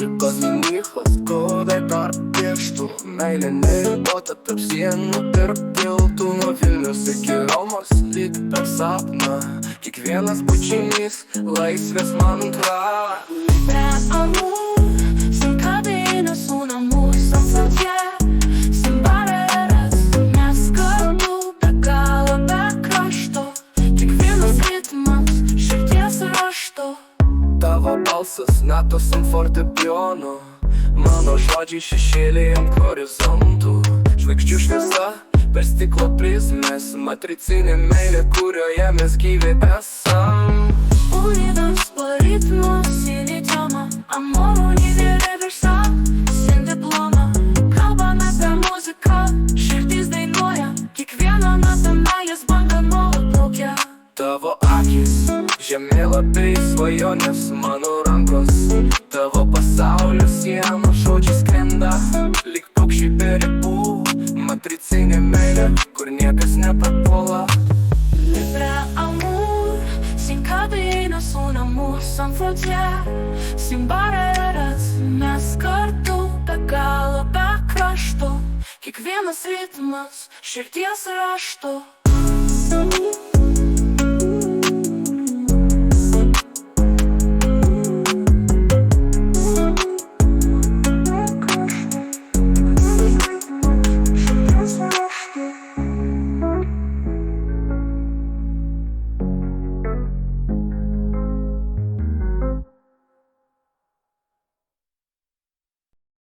Pasmychas, kodai tarp pieštų. Meilė neribota tarp sienų, tarp tiltų. Nuo Vilnius iki Romos, lyg per sapną. Kiekvienas bučinys, laisvės mantra. Prie amor, sin kabinos, un amor sans frontier. Sin barjeras, mes kartu, be galo, be krašto. Kiekvienas ritmas, širdies rašto. Tavo balsas natos ant fortepijono, mano žodžiai šešėliai ant horizontų. Žvaigždžių šviesa per stiklo prizmės, matricinė meilė, kurioje mes gyvi esam. Unidos por ritmo, sin idioma, amor universal, sin diploma. Kalbame per muziką, širdis dainuoja, kiekvieną natą meilės banga nuolat plaukia. Tavo akis, žemėlapiai, svajonės, mano rankos. Tavo pasaulio sienų žodžiai skrenda, lyg paukščiai be ribų. Matricinė meilė, kur niekas nepapuola. Libre amor, sin cadenas, un amor sans frontier. Sin barjeras, mes kartu, be galo, be krašto. Kiekvienas ritmas, širdies rašto.